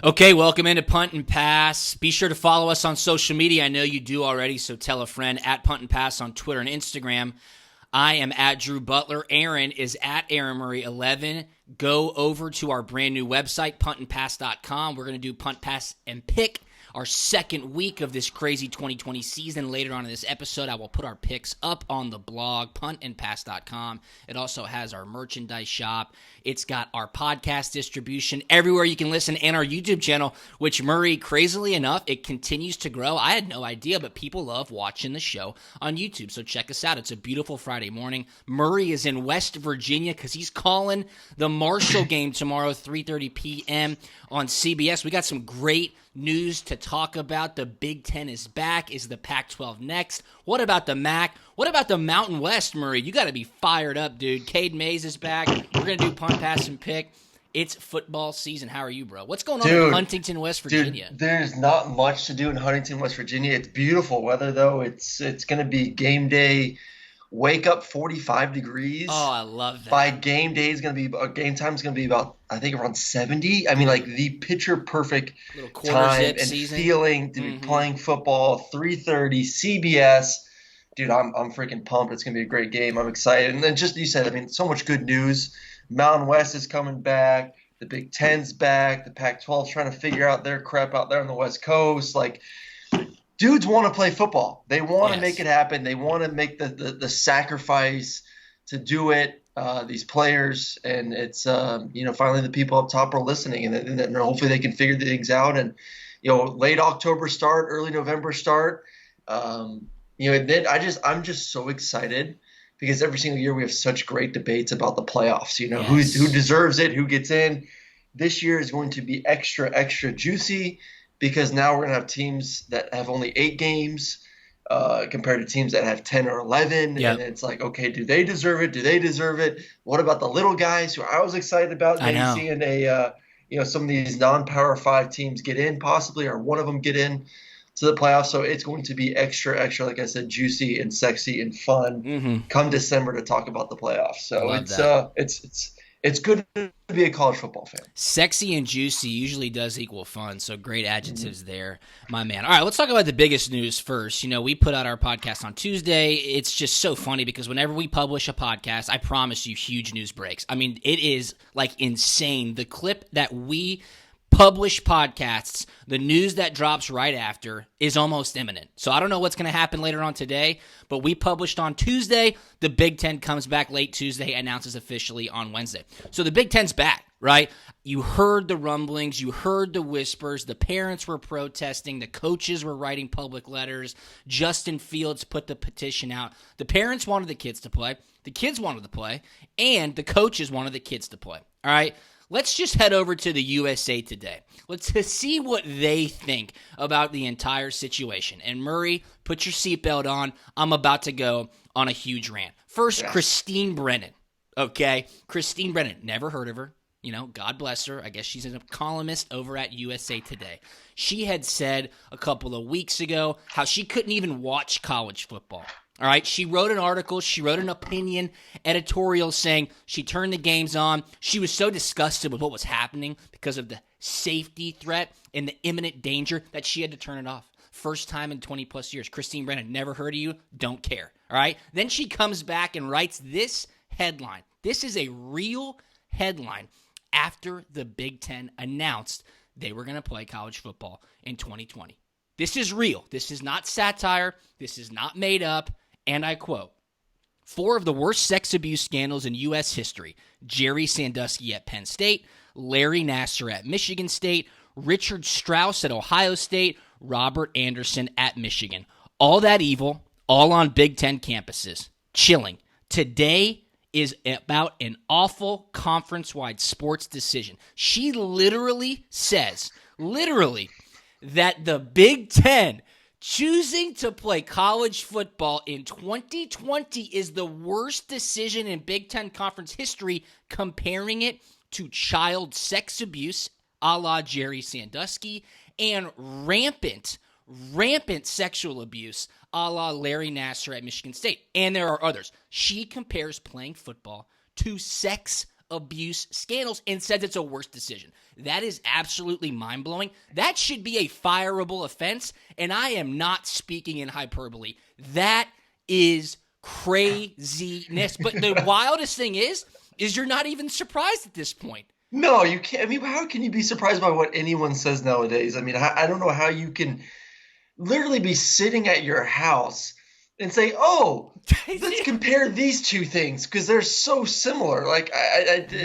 Okay, welcome into Punt and Pass. Be sure to follow us on social media. I know you do already, so tell a friend at Punt and Pass on Twitter and Instagram. I am at Drew Butler. Aaron is at Aaron Murray 11. Go over to our brand new website, puntandpass.com. We're going to do Punt, Pass, and Pick, our second week of this crazy 2020 season. Later on in this episode, I will put our picks up on the blog, puntandpass.com. It also has our merchandise shop. It's got our podcast distribution everywhere you can listen, and our YouTube channel, which, Murray, crazily enough, it continues to grow. I had no idea, but people love watching the show on YouTube, so check us out. It's a beautiful Friday morning. Murray is in West Virginia because he's calling the Marshall game tomorrow, 3:30 p.m. on CBS. We got some great news to talk about. The Big Ten is back. Is the Pac-12 next? What about the MAC? What about the Mountain West, Murray? You got to be fired up, dude. Cade Mays is back. We're going to do Punt, Pass, and Pick. It's football season. How are you, bro? What's going on in Huntington, West Virginia? Dude, there's not much to do in Huntington, West Virginia. It's beautiful weather, though. It's going to be game day. Wake up 45 degrees. Oh, I love that. By game day is going to be game time is going to be about, I think, around 70. I mean, like the picture perfect time and season. Feeling to be playing football. 3:30 CBS. Dude, I'm freaking pumped. It's going to be a great game. I'm excited. And then just you said, I mean, so much good news. Mountain West is coming back. The Big Ten's back. The Pac-12's trying to figure out their crap out there on the West Coast. Like, dudes want to play football. They want to make it happen. They want to make the sacrifice to do it, these players. And it's, finally the people up top are listening. And hopefully they can figure things out. And, late October start, early November start. And then I'm just so excited because every single year we have such great debates about the playoffs. Who deserves it, who gets in. This year is going to be extra juicy because now we're going to have teams that have only 8 games compared to teams that have 10 or 11. Yep. And it's like, okay, do they deserve it? Do they deserve it? What about the little guys who I was excited about seeing some of these non-Power 5 teams get in possibly, or one of them get in to the playoffs. So it's going to be extra, like I said, juicy and sexy and fun come December to talk about the playoffs. So it's good to be a college football fan. Sexy and juicy usually does equal fun, so great adjectives there, my man. All right, let's talk about the biggest news first. We put out our podcast on Tuesday. It's just so funny because whenever we publish a podcast, I promise you huge news breaks. I mean, it is like insane. The clip that we publish podcasts, the news that drops right after is almost imminent. So I don't know what's going to happen later on today, but we published on Tuesday. The Big Ten comes back late Tuesday, announces officially on Wednesday. So the Big Ten's back, right? You heard the rumblings, you heard the whispers, the parents were protesting, the coaches were writing public letters, Justin Fields put the petition out. The parents wanted the kids to play, the kids wanted to play, and the coaches wanted the kids to play, all right? Let's just head over to the USA Today. Let's see what they think about the entire situation. And Murray, put your seatbelt on. I'm about to go on a huge rant. First, Christine Brennan. Okay? Christine Brennan. Never heard of her. God bless her. I guess she's a columnist over at USA Today. She had said a couple of weeks ago how she couldn't even watch college football. All right, she wrote an article, she wrote an opinion editorial saying she turned the games on. She was so disgusted with what was happening because of the safety threat and the imminent danger that she had to turn it off. First time in 20 plus years. Christine Brennan, never heard of you, don't care. All right, then she comes back and writes this headline. This is a real headline after the Big Ten announced they were going to play college football in 2020. This is real. This is not satire. This is not made up. And I quote, 4 of the worst sex abuse scandals in U.S. history, Jerry Sandusky at Penn State, Larry Nassar at Michigan State, Richard Strauss at Ohio State, Robert Anderson at Michigan. All that evil, all on Big Ten campuses. Chilling. Today is about an awful conference-wide sports decision. She literally says, that the Big Ten choosing to play college football in 2020 is the worst decision in Big Ten Conference history, comparing it to child sex abuse a la Jerry Sandusky and rampant sexual abuse a la Larry Nassar at Michigan State. And there are others. She compares playing football to sex abuse scandals and says it's a worse decision. That is absolutely mind-blowing. That should be a fireable offense, and I am not speaking in hyperbole. That is craziness. But the wildest thing is you're not even surprised at this point. No, you can't. I mean, how can you be surprised by what anyone says nowadays? I mean, I don't know how you can literally be sitting at your house and say, "Oh, let's compare these two things because they're so similar." Like,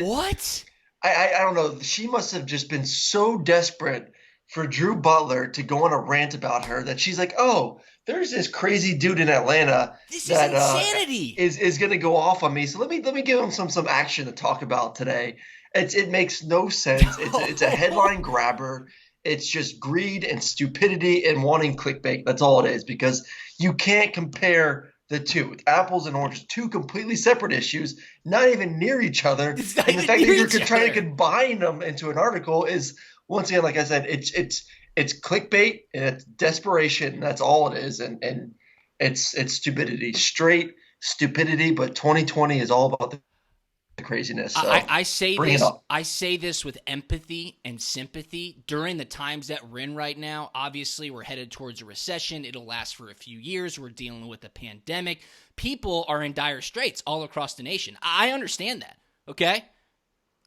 What? I don't know. She must have just been so desperate for Drew Butler to go on a rant about her that she's like, "Oh, there's this crazy dude in Atlanta that insanity is going to go off on me. So let me give him some action to talk about today." It makes no sense. It's a headline grabber. It's just greed and stupidity and wanting clickbait. That's all it is, because you can't compare the two. Apples and oranges, two completely separate issues, not even near each other. And the fact that you're trying to combine them into an article is, once again, like I said, it's clickbait and it's desperation. That's all it is. And it's stupidity, straight stupidity. But 2020 is all about the craziness. So I say this with empathy and sympathy. During the times that we're in right now, obviously we're headed towards a recession. It'll last for a few years. We're dealing with a pandemic. People are in dire straits all across the nation. I understand that. Okay?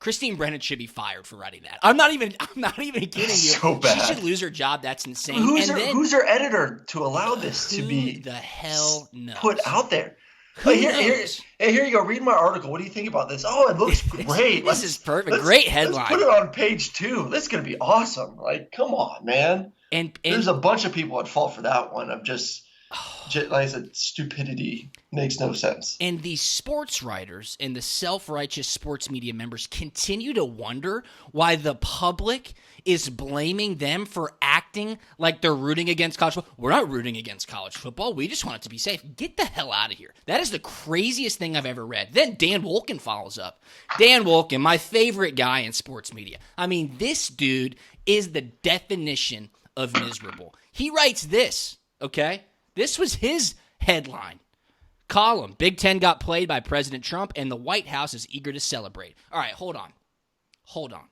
Christine Brennan should be fired for writing that. I'm not even kidding you. So bad. She should lose her job. That's insane. Who's her editor to allow this to be the hell knows? Put out there? Here you go. Read my article. What do you think about this? Oh, it looks great. This is perfect. Great headline. Let's put it on page 2. This is going to be awesome. Like, come on, man. And there's a bunch of people at fault for that one. Of just like I said, stupidity makes no sense. And the sports writers and the self-righteous sports media members continue to wonder why the public is blaming them for acting like they're rooting against college football. We're not rooting against college football. We just want it to be safe. Get the hell out of here. That is the craziest thing I've ever read. Then Dan Wolken follows up. Dan Wolken, my favorite guy in sports media. I mean, this dude is the definition of miserable. He writes this, okay? This was his headline. Column, Big Ten got played by President Trump and the White House is eager to celebrate. All right, hold on.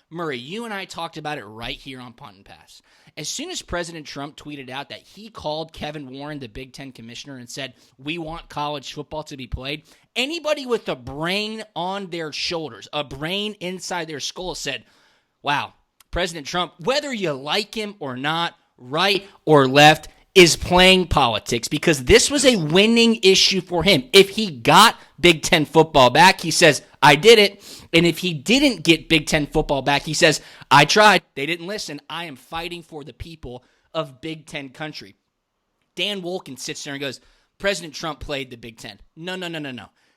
Murray, you and I talked about it right here on Punt and Pass. As soon as President Trump tweeted out that he called Kevin Warren, the Big Ten commissioner, and said, we want college football to be played, anybody with a brain on their shoulders, a brain inside their skull said, wow, President Trump, whether you like him or not, right or left, is playing politics, because this was a winning issue for him. If he got Big Ten football back, he says, I did it. And if he didn't get Big Ten football back, he says, I tried. They didn't listen. I am fighting for the people of Big Ten country. Dan Wolken sits there and goes, President Trump played the Big Ten. No.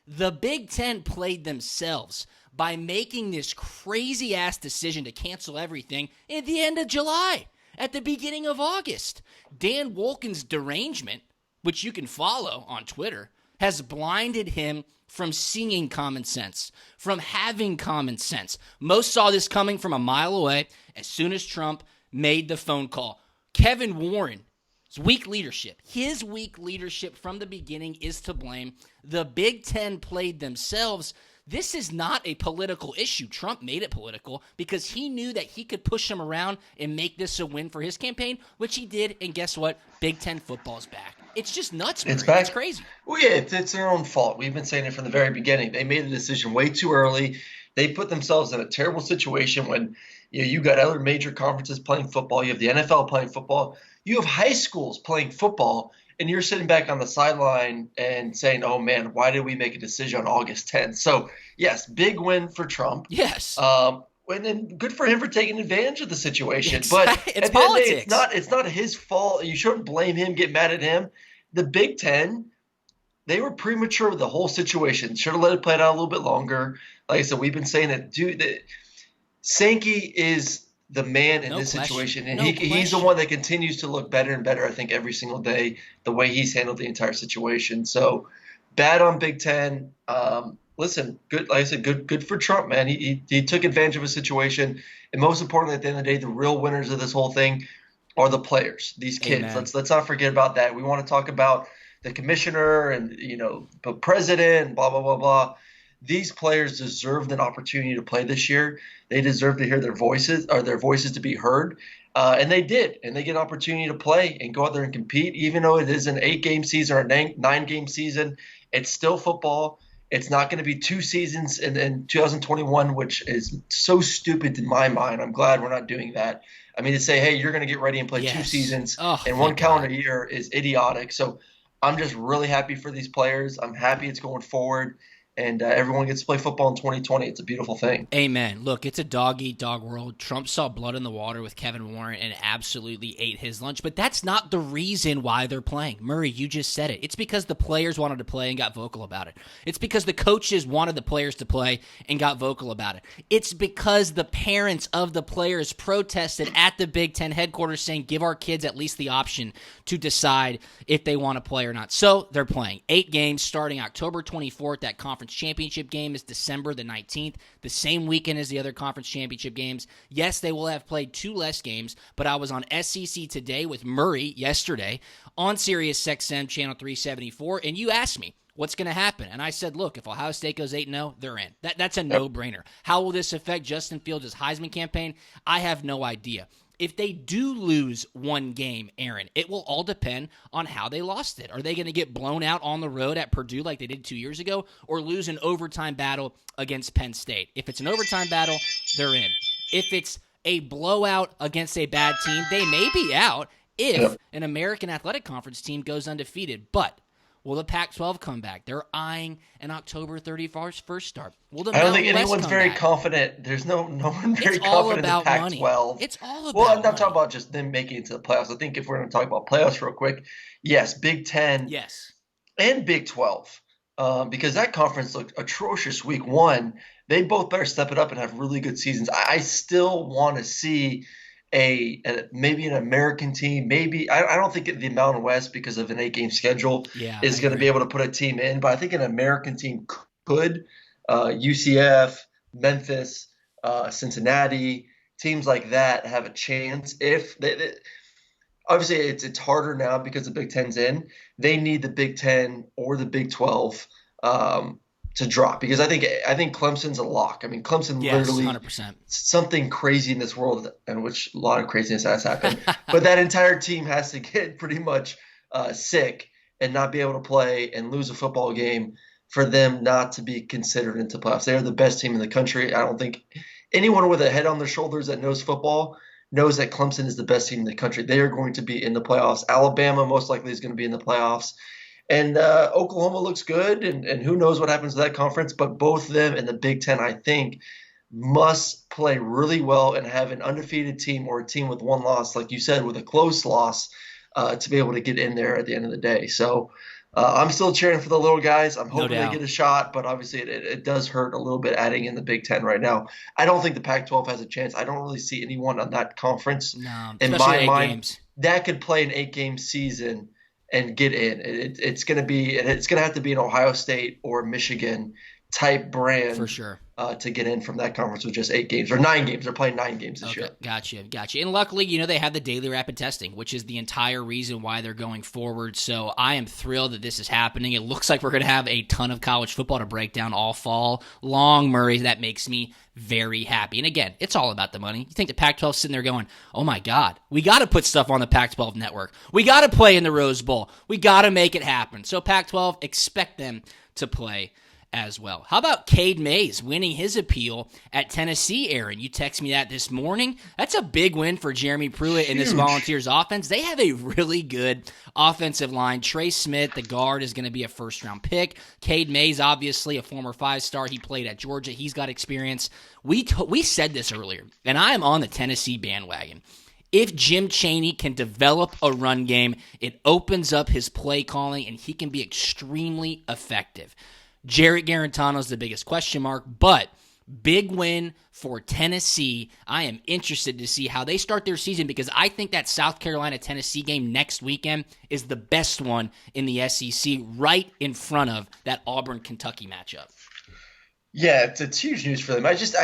The Big Ten played themselves by making this crazy-ass decision to cancel everything at the end of July. At the beginning of August, Dan Wolken's derangement, which you can follow on Twitter, has blinded him from seeing common sense, from having common sense. Most saw this coming from a mile away as soon as Trump made the phone call. Kevin Warren, his weak leadership from the beginning is to blame. The Big Ten played themselves. This is not a political issue. Trump made it political because he knew that he could push him around and make this a win for his campaign, which he did, and guess what? Big Ten football's back. It's just nuts, man. It's crazy. Well, yeah, it's their own fault. We've been saying it from the very beginning. They made the decision way too early. They put themselves in a terrible situation when you got other major conferences playing football. You have the NFL playing football. You have high schools playing football. And you're sitting back on the sideline and saying, oh, man, why did we make a decision on August 10th? So, yes, big win for Trump. Yes. And then good for him for taking advantage of the situation. It's but it's politics. It's not his fault. You shouldn't blame him, get mad at him. The Big Ten, they were premature with the whole situation. Should have let it play out a little bit longer. Like I said, we've been saying that Sankey is – the man in this situation, and he's the one that continues to look better and better, I think, every single day, the way he's handled the entire situation. So bad on Big Ten. Listen, good, like I said, good for Trump, man. He took advantage of a situation, and most importantly, at the end of the day, the real winners of this whole thing are the players, these kids. Amen. Let's not forget about that. We want to talk about the commissioner and the president, blah blah blah blah. these players deserved an opportunity to play this year. They deserve to hear their voices or their voices to be heard. And they did, and they get an opportunity to play and go out there and compete. Even though it is an 8-game season or a 9-game season, it's still football. It's not going to be 2 seasons in 2021, which is so stupid in my mind. I'm glad we're not doing that. I mean, to say, hey, you're going to get ready and play 2 seasons in one calendar year is idiotic. So I'm just really happy for these players. I'm happy it's going forward. And everyone gets to play football in 2020. It's a beautiful thing. Amen. Look, it's a dog-eat-dog world. Trump saw blood in the water with Kevin Warren and absolutely ate his lunch. But that's not the reason why they're playing. Murray, you just said it. It's because the players wanted to play and got vocal about it. It's because the coaches wanted the players to play and got vocal about it. It's because the parents of the players protested at the Big Ten headquarters saying, give our kids at least the option to decide if they want to play or not. So they're playing 8 games starting October 24th. That conference championship game is December the 19th, the same weekend as the other conference championship games. Yes, they will have played 2 less games, but I was on SEC Today with Murray yesterday on Sirius XM channel 374, and you asked me, what's going to happen? And I said, look, if Ohio State goes 8-0, they're in. That's a no-brainer. How will this affect Justin Fields' Heisman campaign? I have no idea. If they do lose 1 game, Aaron, it will all depend on how they lost it. Are they going to get blown out on the road at Purdue like they did 2 years ago, or lose an overtime battle against Penn State? If it's an overtime battle, they're in. If it's a blowout against a bad team, they may be out if an American Athletic Conference team goes undefeated. But will the Pac-12 come back? They're eyeing an October 31st first start. Will the I don't think Mountain West anyone's come very back? confident. There's no one very It's all confident in the about money. Pac-12. It's all about Well, I'm not money. talking about just them making it to the playoffs. I think if we're going to talk about playoffs real quick, yes, Big Ten Yes. and Big 12, because that conference looked atrocious week 1. They both better step it up and have really good seasons. I still want to see maybe an American team. Maybe I don't think the Mountain West, because of an 8-game schedule, is going to be able to put a team in. But I think an American team could. UCF, Memphis, Cincinnati, teams like that have a chance if they obviously it's harder now because the Big Ten's in. They need the Big Ten or the Big 12 to drop, because I think Clemson's a lock. I mean, Clemson literally 100%. something crazy in this world, in which a lot of craziness has happened. But that entire team has to get pretty much sick and not be able to play and lose a football game for them not to be considered into playoffs. They are the best team in the country. I don't think anyone with a head on their shoulders that knows football knows that Clemson is the best team in the country. They are going to be in the playoffs. Alabama most likely is going to be in the playoffs. And Oklahoma looks good, and who knows what happens to that conference. But both them and the Big Ten, I think, must play really well and have an undefeated team or a team with 1 loss, like you said, with a close loss, to be able to get in there at the end of the day. So I'm still cheering for the little guys. I'm hoping they get a shot, but obviously it does hurt a little bit adding in the Big Ten right now. I don't think the Pac-12 has a chance. I don't really see anyone on that conference. No, in my mind, games. That could play an 8-game season and get in. It's going to have to be an Ohio State or Michigan type brand for sure to get in from that conference with just 8 games or 9 games. They're playing 9 games this year. Gotcha. And luckily, they have the daily rapid testing, which is the entire reason why they're going forward. So I am thrilled that this is happening. It looks like we're going to have a ton of college football to break down all fall long, Murray. That makes me very happy. And again, it's all about the money. You think the Pac-12 sitting there going, oh my God, we got to put stuff on the Pac-12 network. We got to play in the Rose Bowl. We got to make it happen. So Pac-12, expect them to play as well. How about Cade Mays winning his appeal at Tennessee, Aaron? You text me that this morning. That's a big win for Jeremy Pruitt and this Volunteers offense. They have a really good offensive line. Trey Smith, the guard, is going to be a first-round pick. Cade Mays, obviously a former 5-star. He played at Georgia. He's got experience. We said this earlier, and I am on the Tennessee bandwagon. If Jim Chaney can develop a run game, it opens up his play calling, and he can be extremely effective. Jarrett Garantano is the biggest question mark, but big win for Tennessee. I am interested to see how they start their season, because I think that South Carolina-Tennessee game next weekend is the best one in the SEC, right in front of that Auburn-Kentucky matchup. Yeah, it's huge news for them. I just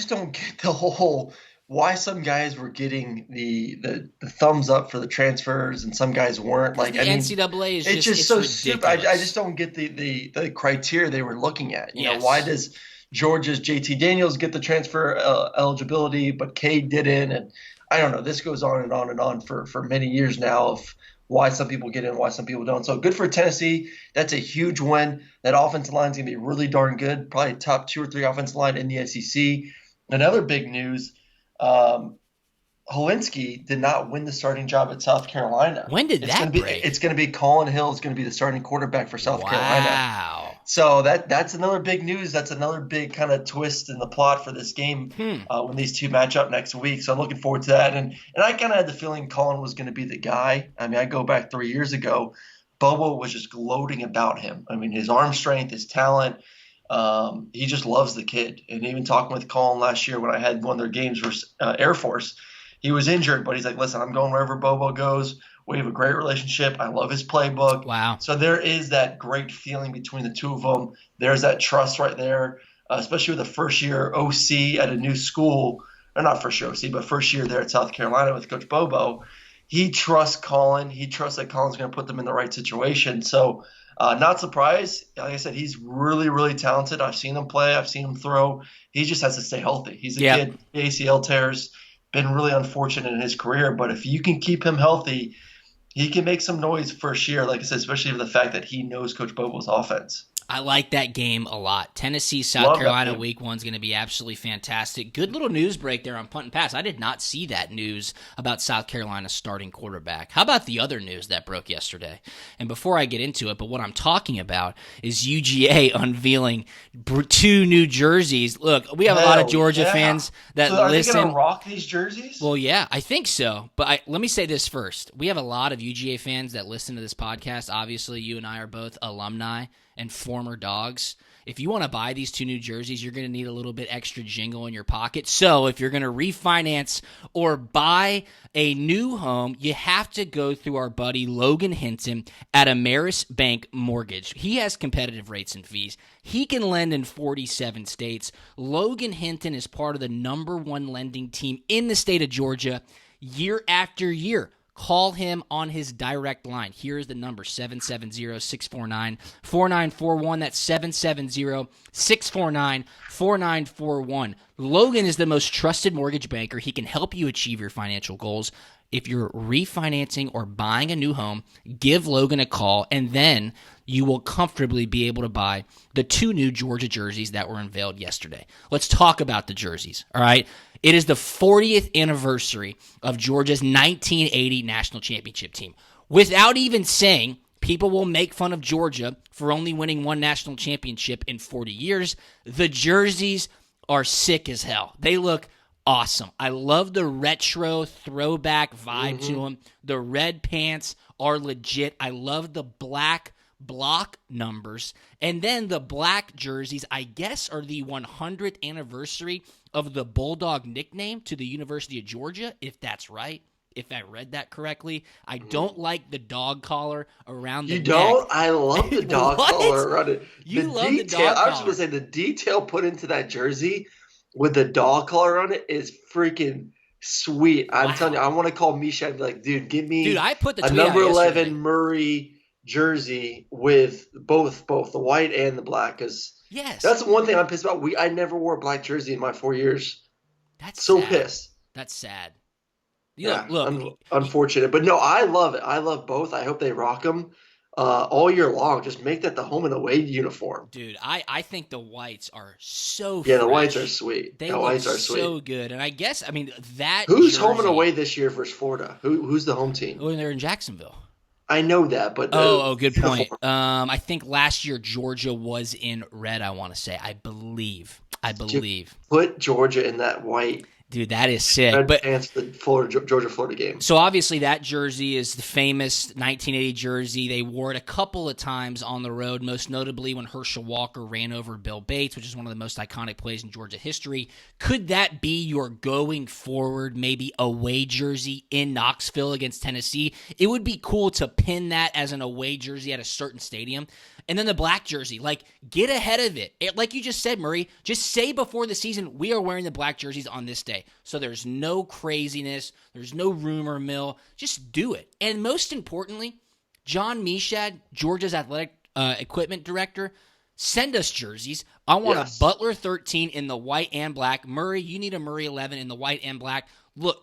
don't get the whole why some guys were getting the thumbs up for the transfers and some guys weren't. Because Like, the I mean, NCAA is it's just just it's so super. I just ridiculous. don't get the criteria they were looking at. Why Yes. does Georgia's JT Daniels get the transfer eligibility, but Cade didn't? And I don't know. This goes on and on and on for many years now of why some people get in, why some people don't. So good for Tennessee. That's a huge win. That offensive line is going to be really darn good. Probably top 2 or 3 offensive line in the SEC. Another big news. Um, Holinsky did not win the starting job at South Carolina. When did It's going that to be break? it's going to be Colin Hill is going to be the starting quarterback for South Carolina. Wow. So that's another big news. That's another big kind of twist in the plot for this game when these two match up next week. So I'm looking forward to that. And I kind of had the feeling Colin was going to be the guy. I mean, I go back 3 years ago, Bobo was just gloating about him. I mean, his arm strength, his talent. He just loves the kid. And even talking with Colin last year when I had one of their games versus Air Force, he was injured, but he's like, listen, I'm going wherever Bobo goes. We have a great relationship. I love his playbook. Wow. So there is that great feeling between the two of them. There's that trust right there, especially with a first-year OC at a new school. Or not first-year OC, but first year there at South Carolina with Coach Bobo. He trusts Colin. He trusts that Colin's going to put them in the right situation. So not surprised. Like I said, he's really, really talented. I've seen him play. I've seen him throw. He just has to stay healthy. He's a kid. ACL tears. Been really unfortunate in his career, but if you can keep him healthy, he can make some noise first year, like I said, especially with the fact that he knows Coach Bobo's offense. I like that game a lot. Tennessee, South Love that Carolina, game. week 1 is going to be absolutely fantastic. Good little news break there on Punt and Pass. I did not see that news about South Carolina's starting quarterback. How about the other news that broke yesterday? And before I get into it, but what I'm talking about is UGA unveiling 2 new jerseys. Look, we have a lot of Georgia fans that so are listen. they going to rock these jerseys? Well, yeah, I think so. But let me say this first. We have a lot of UGA fans that listen to this podcast. Obviously, you and I are both alumni and former Dogs. If you want to buy these 2 new jerseys, you're going to need a little bit extra jingle in your pocket. So if you're going to refinance or buy a new home, you have to go through our buddy Logan Hinton at Ameris Bank Mortgage. He has competitive rates and fees. He can lend in 47 states. Logan Hinton is part of the #1 lending team in the state of Georgia year after year. Call him on his direct line. Here's the number, 770-649-4941. That's 770-649-4941. Logan is the most trusted mortgage banker. He can help you achieve your financial goals. If you're refinancing or buying a new home, give Logan a call, and then you will comfortably be able to buy the 2 new Georgia jerseys that were unveiled yesterday. Let's talk about the jerseys, all right? It is the 40th anniversary of Georgia's 1980 national championship team. Without even saying, people will make fun of Georgia for only winning 1 national championship in 40 years. The jerseys are sick as hell. They look awesome. I love the retro throwback vibe to them. The red pants are legit. I love the black block numbers. And then the black jerseys, I guess, are the 100th anniversary of the Bulldog nickname to the University of Georgia, if that's right. If I read that correctly. I don't like the dog collar around the neck. You don't? I love the dog What? collar around it. You love detail, the dog I was collar. going to say the detail put into that jersey with the dog collar on it is freaking sweet. I'm Wow. telling you, I want to call Misha and be like, dude, give me Dude, I put the a tweet out number 11 yesterday. Murray jersey with both the white and the black, because Yes. that's the one thing I'm pissed about. I never wore a black jersey in my 4 years. That's So sad. pissed. That's sad. Yeah, Look, unfortunate, but no, I love it. I love both. I hope they rock them all year long. Just make that the home and away uniform. dude, I think the whites are so Yeah, fresh. the whites are sweet. They The look whites are so sweet. good. And I guess, I mean, that Who's home and jersey- away this year versus Florida? Who's the home team? Oh, they're in Jacksonville. I know that, but Good point. uniform. I think last year Georgia was in red, I want to say. I believe. Put Georgia in that white Dude, that is sick. red But pants, the Georgia-Florida game. so obviously that jersey is the famous 1980 jersey. They wore it a couple of times on the road, most notably when Herschel Walker ran over Bill Bates, which is one of the most iconic plays in Georgia history. Could that be your going forward, maybe away jersey in Knoxville against Tennessee? It would be cool to pin that as an away jersey at a certain stadium. And then the black jersey, like, get ahead of it. Like you just said, Murray, just say before the season, we are wearing the black jerseys on this day. So there's no craziness. There's no rumor mill. Just do it. And most importantly, John Meshad, Georgia's athletic equipment director, send us jerseys. I want a Butler 13 in the white and black. Murray, you need a Murray 11 in the white and black. Look,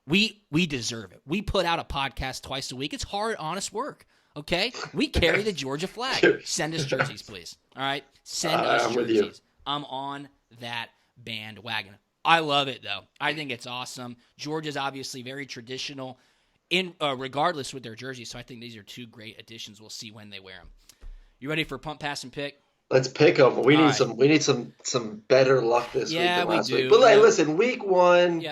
we deserve it. We put out a podcast twice a week. It's hard, honest work. Okay? We carry the Georgia flag. Send us jerseys, please. All right? Send us jerseys. I'm on that bandwagon. I love it, though. I think it's awesome. Georgia's obviously very traditional regardless with their jerseys, so I think these are two great additions. We'll see when they wear them. You ready for pump, pass, and pick? Let's pick them. We need some better luck this week than last week. But listen, week one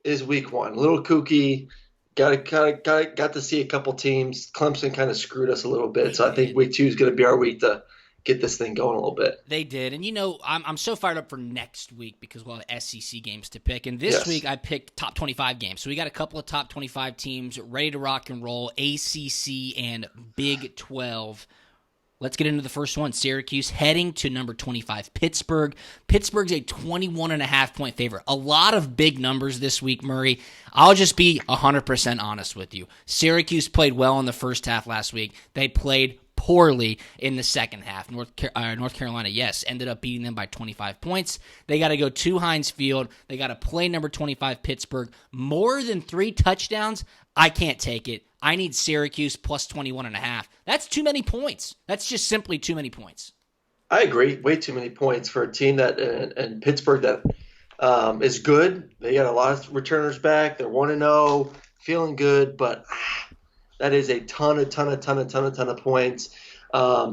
is week one. A little kooky. Got to see a couple teams. Clemson kind of screwed us a little bit, I think week 2 is going to be our week to get this thing going a little bit. They did, and I'm so fired up for next week because we'll have SEC games to pick. And this week I picked top 25 games, so we got a couple of top 25 teams ready to rock and roll. ACC and Big 12. Let's get into the first one. Syracuse heading to number 25, Pittsburgh. Pittsburgh's a 21.5-point favorite. A lot of big numbers this week, Murray. I'll just be 100% honest with you. Syracuse played well in the first half last week. They played poorly in the second half. North Carolina, ended up beating them by 25 points. They got to go to Heinz Field. They got to play number 25, Pittsburgh. More than 3 touchdowns, I can't take it. I need Syracuse plus 21.5. That's too many points. That's just simply too many points. I agree. Way too many points for a team that and Pittsburgh that is good. They got a lot of returners back. They're 1-0, feeling good, but that is a ton of points.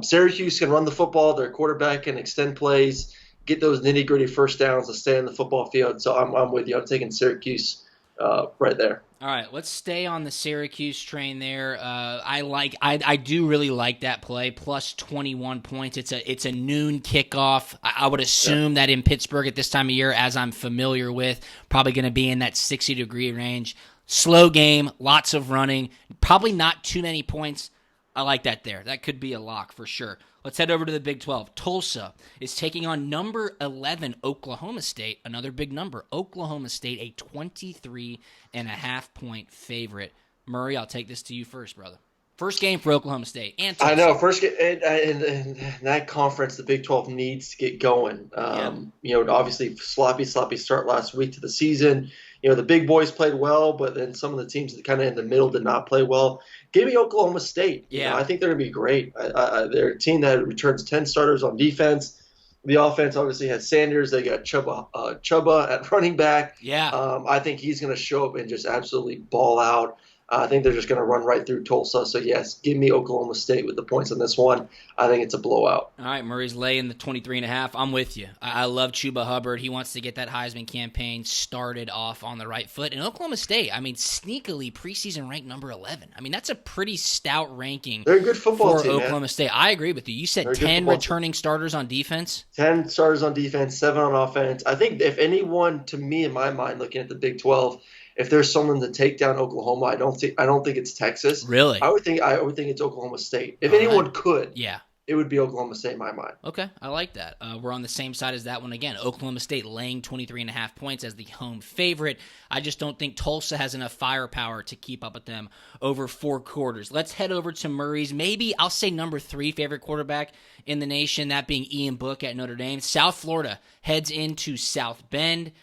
Syracuse can run the football. Their quarterback can extend plays, get those nitty-gritty first downs to stay on the football field. So I'm with you. I'm taking Syracuse right there. All right, let's stay on the Syracuse train there. I do really like that play, plus 21 points. It's a noon kickoff. I would assume that in Pittsburgh at this time of year, as I'm familiar with, probably going to be in that 60-degree range. Slow game, lots of running, probably not too many points. I like that there. That could be a lock for sure. Let's head over to the Big 12. Tulsa is taking on number 11 Oklahoma State, another big number. Oklahoma State, a 23.5-point favorite. Murray, I'll take this to you first, brother. First game for Oklahoma State. And Tulsa. I know. First game in that conference, the Big 12 needs to get going. Obviously sloppy start last week to the season. The big boys played well, but then some of the teams that kind of in the middle did not play well. Give me Oklahoma State. Yeah. I think they're going to be great. They're a team that returns 10 starters on defense. The offense obviously has Sanders. They got Chuba at running back. Yeah. I think he's going to show up and just absolutely ball out. I think they're just going to run right through Tulsa. So, yes, give me Oklahoma State with the points on this one. I think it's a blowout. All right, Murray's laying the 23.5. I'm with you. I love Chuba Hubbard. He wants to get that Heisman campaign started off on the right foot. And Oklahoma State, sneakily preseason ranked number 11. That's a pretty stout ranking. They're a good football team, Oklahoma man. State. I agree with you. You said 10 returning starters on defense? 10 starters on defense, 7 on offense. I think if anyone, to me, in my mind, looking at the Big 12, if there's someone to take down Oklahoma, I don't think it's Texas. Really? I would think it's Oklahoma State. If anyone could, it would be Oklahoma State in my mind. Okay, I like that. We're on the same side as that one again. Oklahoma State laying 23.5 points as the home favorite. I just don't think Tulsa has enough firepower to keep up with them over 4 quarters. Let's head over to Murray's, maybe I'll say number 3 favorite quarterback in the nation, that being Ian Book at Notre Dame. South Florida heads into South Bend.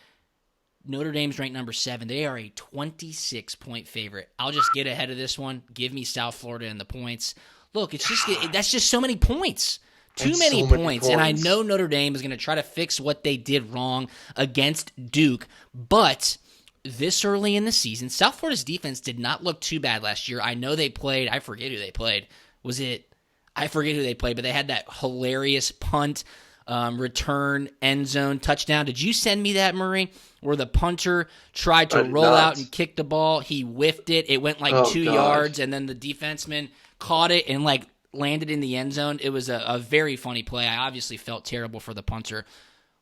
Notre Dame's ranked number 7. They are a 26-point favorite. I'll just get ahead of this one. Give me South Florida and the points. Look, that's just so many points. Too many points. And I know Notre Dame is going to try to fix what they did wrong against Duke. But this early in the season, South Florida's defense did not look too bad last year. I know they played. I forget who they played. I forget who they played, but they had that hilarious punt, return, end zone touchdown. Did you send me that, Murray? Where the punter tried to roll out and kick the ball. He whiffed it. It went 2 yards, and then the defenseman caught it and landed in the end zone. It was a very funny play. I obviously felt terrible for the punter.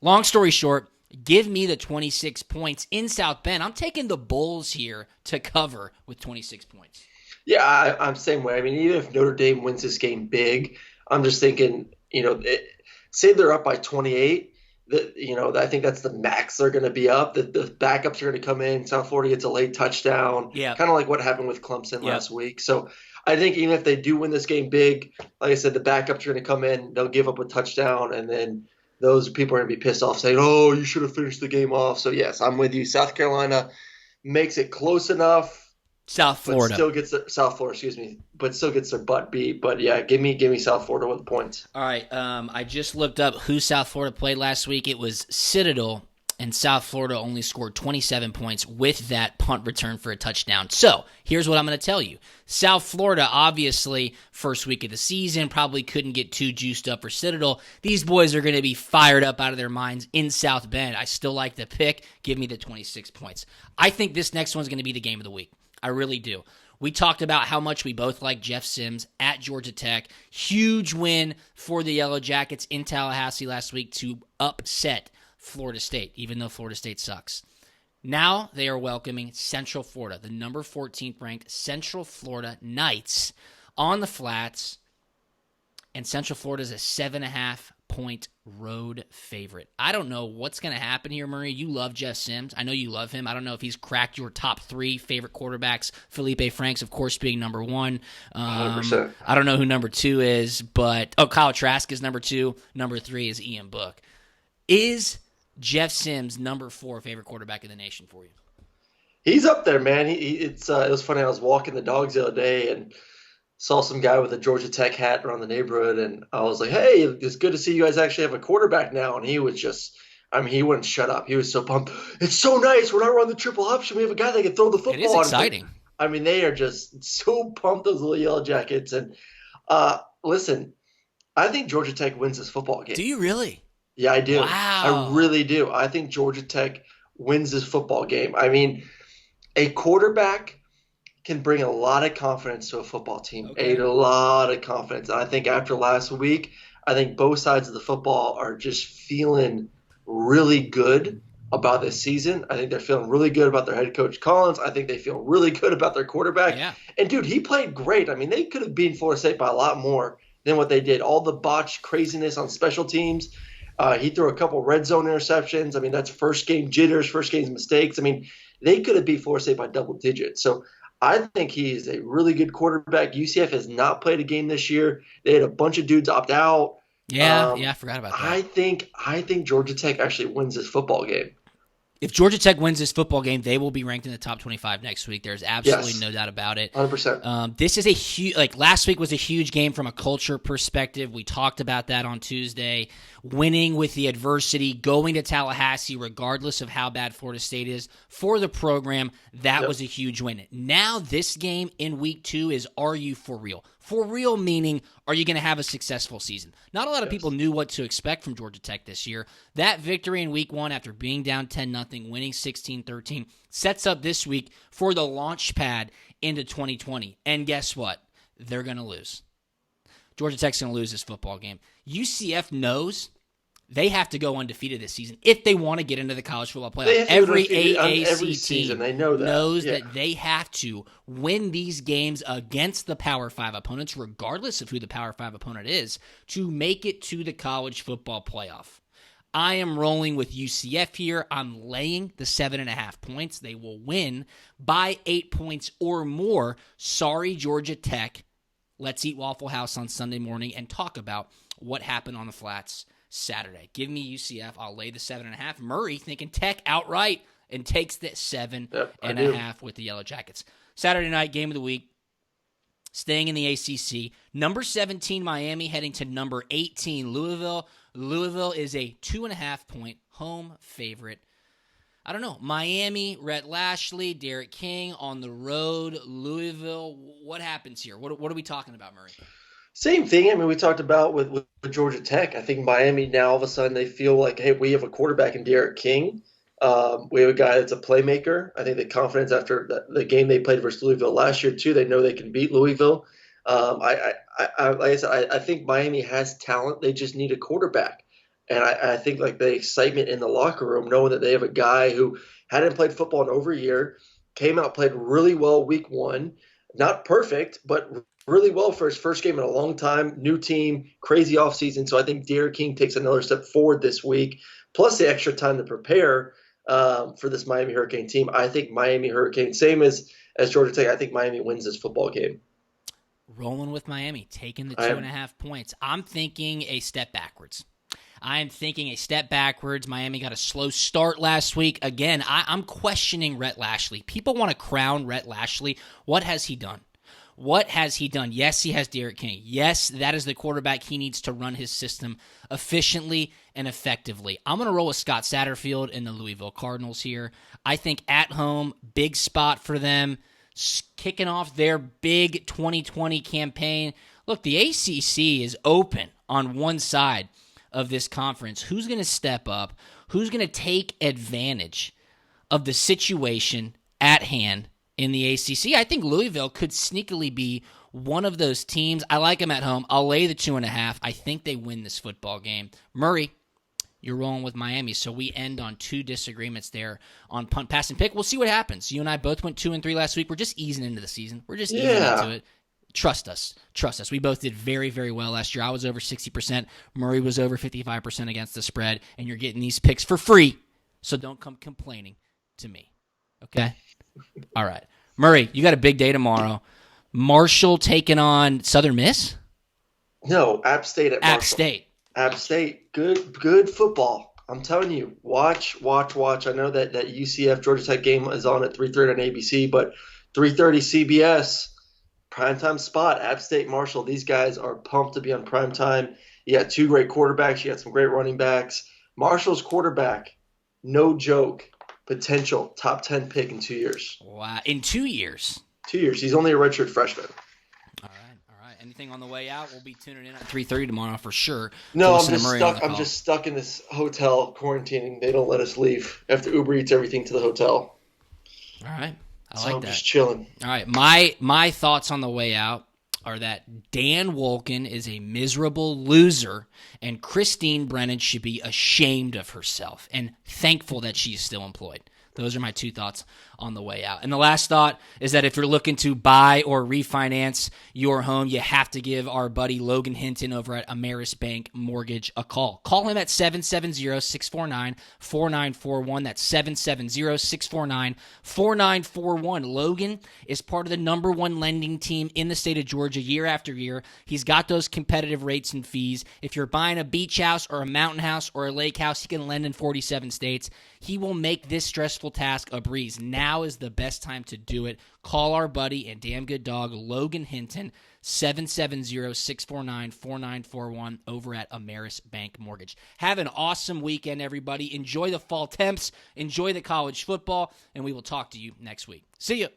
Long story short, give me the 26 points in South Bend. I'm taking the Bulls here to cover with 26 points. Yeah, I'm the same way. Even if Notre Dame wins this game big, I'm just thinking, say they're up by 28. I think that's the max they're going to be up. The backups are going to come in. South Florida gets a late touchdown, Yep. kind of like what happened with Clemson Yep. last week. So I think even if they do win this game big, like I said, the backups are going to come in. They'll give up a touchdown, and then those people are going to be pissed off, saying, "Oh, you should have finished the game off." So yes, I'm with you. South Carolina makes it close enough, South but Florida. still gets South Florida, excuse me, but still gets their butt beat. But yeah, give me South Florida with the points. All right. I just looked up who South Florida played last week. It was Citadel, and South Florida only scored 27 points with that punt return for a touchdown. So here's what I'm going to tell you. South Florida, obviously, first week of the season, probably couldn't get too juiced up for Citadel. These boys are going to be fired up out of their minds in South Bend. I still like the pick. Give me the 26 points. I think this next one's going to be the game of the week. I really do. We talked about how much we both like Jeff Sims at Georgia Tech. Huge win for the Yellow Jackets in Tallahassee last week to upset Florida State, even though Florida State sucks. Now they are welcoming Central Florida, the number 14th ranked Central Florida Knights on the flats. And Central Florida is a 7.5-point road favorite. I don't know what's going to happen here, Murray. You love Jeff Sims. I know you love him. I don't know if he's cracked your top 3 favorite quarterbacks. Felipe Franks, of course, being number 1. 100%. I don't know who number 2 is, but Kyle Trask is number 2. Number 3 is Ian Book. Is Jeff Sims number 4 favorite quarterback in the nation for you? He's up there, man. It was funny. I was walking the dogs the other day and saw some guy with a Georgia Tech hat around the neighborhood, and I was like, "Hey, it's good to see you guys actually have a quarterback now." And he was just, I mean, he wouldn't shut up. He was so pumped. It's so nice. We're not running the triple option. We have a guy that can throw the football. It is exciting. I mean, they are just so pumped, those little Yellow Jackets. And listen, I think Georgia Tech wins this football game. Do you really? Yeah, I do. Wow. I really do. I think Georgia Tech wins this football game. I mean, a quarterback can bring a lot of confidence to a football team. Okay. A lot of confidence. And I think after last week, I think both sides of the football are just feeling really good about this season. I think they're feeling really good about their head coach Collins. I think they feel really good about their quarterback. Yeah. And dude, he played great. I mean, they could have beaten Florida State by a lot more than what they did. All the botch craziness on special teams. He threw a couple red zone interceptions. I mean, that's first game jitters, first game mistakes. I mean, they could have beat Florida State by double digits. So I think he is a really good quarterback. UCF has not played a game this year. They had a bunch of dudes opt out. Yeah, I forgot about that. I think Georgia Tech actually wins this football game. If Georgia Tech wins this football game, they will be ranked in the top 25 next week. There's absolutely no doubt about it. 100%. This is a huge, last week was a huge game from a culture perspective. We talked about that on Tuesday. Winning with the adversity, going to Tallahassee, regardless of how bad Florida State is for the program, that was a huge win. Now this game in week 2 is, are you for real? For real meaning, are you going to have a successful season? Not a lot of people knew what to expect from Georgia Tech this year. That victory in week 1 after being down 10-0, winning 16-13, sets up this week for the launch pad into 2020. And guess what? They're going to lose. Georgia Tech's going to lose this football game. UCF knows they have to go undefeated this season if they want to get into the college football playoff. Every AAC team they know that. knows that they have to win these games against the Power 5 opponents, regardless of who the Power 5 opponent is, to make it to the college football playoff. I am rolling with UCF here. I'm laying the 7.5 points. They will win by 8 points or more. Sorry, Georgia Tech. Let's eat Waffle House on Sunday morning and talk about what happened on the flats Saturday. Give me UCF. I'll lay the 7.5. Murray thinking Tech outright and takes the 7.5 with the Yellow Jackets. Saturday night game of the week. Staying in the ACC. Number 17 Miami heading to number 18 Louisville. Louisville is a 2.5-point home favorite. I don't know. Miami, Rhett Lashley, Derek King on the road. Louisville. What happens here? What are we talking about, Murray? Same thing. I mean, we talked about with Georgia Tech. I think Miami now all of a sudden they feel like, hey, we have a quarterback in Derek King. We have a guy that's a playmaker. I think the confidence after the game they played versus Louisville last year too, they know they can beat Louisville. Like I said, I think Miami has talent. They just need a quarterback. And I think like the excitement in the locker room, knowing that they have a guy who hadn't played football in over a year, came out, played really well week 1. Not perfect, but really well for his first game in a long time. New team, crazy offseason. So I think Derek King takes another step forward this week, plus the extra time to prepare for this Miami Hurricane team. I think Miami Hurricane, same as Georgia Tech, I think Miami wins this football game. Rolling with Miami, taking the I am. 2.5 points. I'm thinking a step backwards. I'm thinking a step backwards. Miami got a slow start last week. Again, I'm questioning Rhett Lashley. People want to crown Rhett Lashley. What has he done? What has he done? Yes, he has Derek King. Yes, that is the quarterback he needs to run his system efficiently and effectively. I'm going to roll with Scott Satterfield and the Louisville Cardinals here. I think at home, big spot for them, kicking off their big 2020 campaign. Look, the ACC is open on one side of this conference. Who's going to step up? Who's going to take advantage of the situation at hand in the ACC? I think Louisville could sneakily be one of those teams. I like them at home. I'll lay the 2.5. I think they win this football game. Murray, you're rolling with Miami, so we end on 2 disagreements there on punt, pass, and pick. We'll see what happens. You and I both went 2-3 last week. We're just easing into the season. We're just easing into it. Trust us. Trust us. We both did very, very well last year. I was over 60%. Murray was over 55% against the spread, and you're getting these picks for free, so don't come complaining to me. Okay? All right. Murray, you got a big day tomorrow. Marshall taking on Southern Miss? No, App State at Marshall. App State. App State. Good football. I'm telling you. Watch. I know that UCF Georgia Tech game is on at 3:30 on ABC, but 3:30 CBS, primetime spot, App State Marshall. These guys are pumped to be on primetime. You got 2 great quarterbacks. You got some great running backs. Marshall's quarterback, no joke. Potential top 10 pick in 2 years. Wow. In 2 years? 2 years. He's only a redshirt freshman. All right. Anything on the way out? We'll be tuning in at 3:30 tomorrow for sure. No, I'm just stuck in this hotel quarantining. They don't let us leave. I have to Uber Eats everything to the hotel. All right. I So like I'm that. just chilling. All right. My thoughts on the way out are that Dan Wolken is a miserable loser, and Christine Brennan should be ashamed of herself and thankful that she is still employed. Those are my 2 thoughts on the way out. And the last thought is that if you're looking to buy or refinance your home, you have to give our buddy Logan Hinton over at Ameris Bank Mortgage a call. Call him at 770-649-4941. That's 770-649-4941. Logan is part of the #1 lending team in the state of Georgia year after year. He's got those competitive rates and fees. If you're buying a beach house or a mountain house or a lake house, he can lend in 47 states. He will make this stressful task a breeze. Now is the best time to do it. Call our buddy and damn good dog, Logan Hinton, 770-649-4941 over at Ameris Bank Mortgage. Have an awesome weekend, everybody. Enjoy the fall temps. Enjoy the college football, and we will talk to you next week. See you.